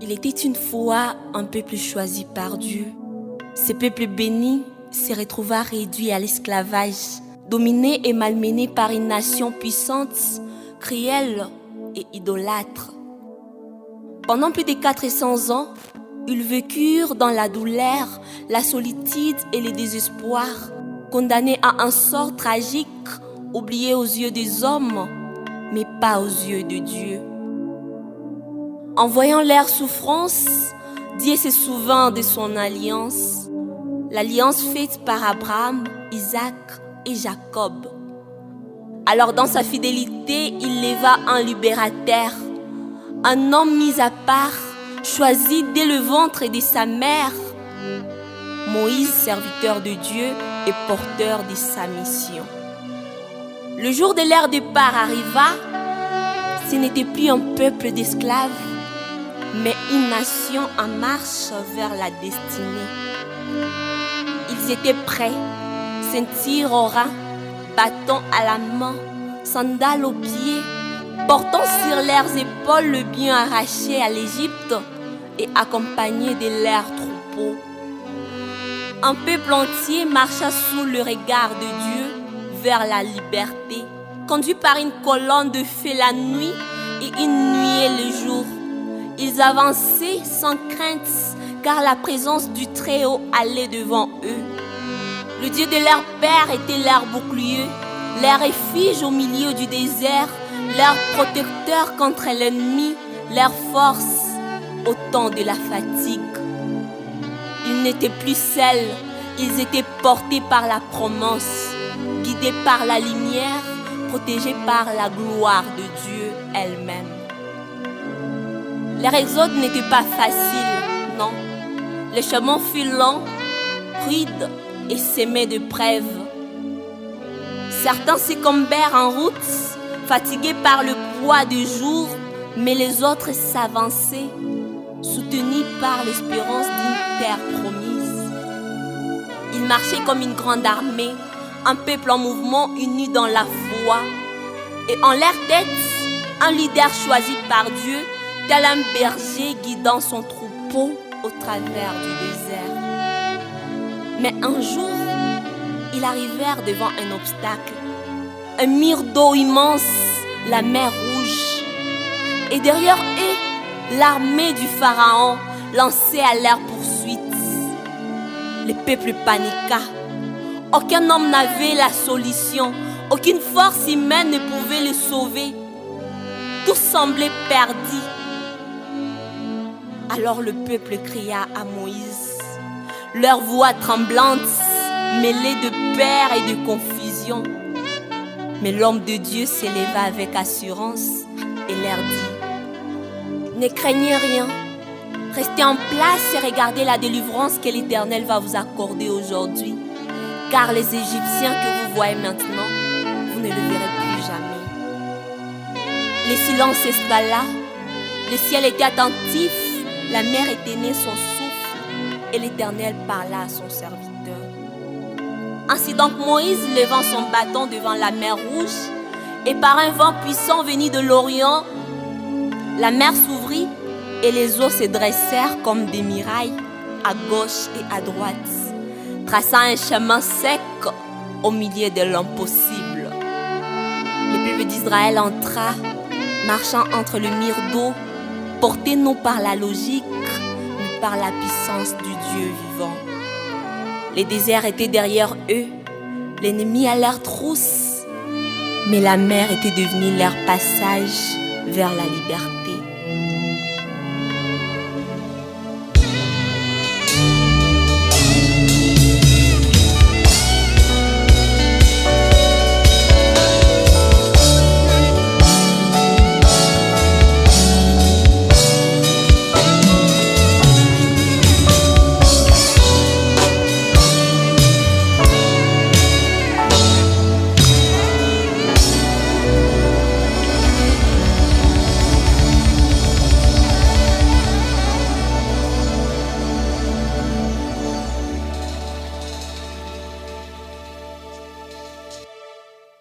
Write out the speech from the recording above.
Il était une fois un peuple choisi par Dieu. Ce peuple béni se retrouva réduit à l'esclavage, dominé et malmené par une nation puissante, cruelle et idolâtre. Pendant plus de 400 ans, ils vécurent dans la douleur, la solitude et le désespoir, condamnés à un sort tragique, oublié aux yeux des hommes, mais pas aux yeux de Dieu. En voyant leur souffrance, Dieu se souvint de son alliance, l'alliance faite par Abraham, Isaac et Jacob. Alors dans sa fidélité, il leva un libérateur, un homme mis à part, choisi dès le ventre de sa mère. Moïse, serviteur de Dieu et porteur de sa mission. Le jour de leur départ arriva, ce n'était plus un peuple d'esclaves, mais une nation en marche vers la destinée. Ils étaient prêts, ceinture au rein, bâton à la main, sandales aux pieds, portant sur leurs épaules le bien arraché à l'Égypte et accompagnés de leurs troupeaux. Un peuple entier marcha sous le regard de Dieu vers la liberté, conduit par une colonne de feu la nuit et une nuée le jour. Ils avançaient sans crainte, car la présence du Très-Haut allait devant eux. Le Dieu de leur père était leur bouclier, leur refuge au milieu du désert, leur protecteur contre l'ennemi, leur force au temps de la fatigue. Ils n'étaient plus seuls, ils étaient portés par la promesse, guidés par la lumière, protégés par la gloire de Dieu elle-même. Leur exode n'était pas facile, non. Le chemin fut long, rude et semé de preuves. Certains succombèrent en route, fatigués par le poids du jour, mais les autres s'avançaient, soutenus par l'espérance d'une terre promise. Ils marchaient comme une grande armée, un peuple en mouvement uni dans la foi, et en leur tête, un leader choisi par Dieu, tel un berger guidant son troupeau au travers du désert. Mais un jour, ils arrivèrent devant un obstacle, un mur d'eau immense, la mer Rouge. Et derrière eux, l'armée du Pharaon lançait à leur poursuite. Le peuple paniqua. Aucun homme n'avait la solution, aucune force humaine ne pouvait le sauver. Tout semblait perdu. Alors le peuple cria à Moïse, leur voix tremblante, mêlée de peur et de confusion. Mais l'homme de Dieu s'éleva avec assurance et leur dit, ne craignez rien, restez en place et regardez la délivrance que l'Éternel va vous accorder aujourd'hui. Car les Égyptiens que vous voyez maintenant, vous ne le verrez plus jamais. Le silence s'installa, le ciel était attentif, la mer éteignait son souffle et l'Éternel parla à son serviteur. Ainsi donc Moïse, levant son bâton devant la mer Rouge, et par un vent puissant venu de l'Orient, la mer s'ouvrit et les eaux se dressèrent comme des murailles à gauche et à droite, traçant un chemin sec au milieu de l'impossible. Le peuple d'Israël entra, marchant entre le mur d'eau, porté non par la logique, mais par la puissance du Dieu vivant. Les déserts étaient derrière eux, l'ennemi à leur trousse, mais la mer était devenue leur passage vers la liberté.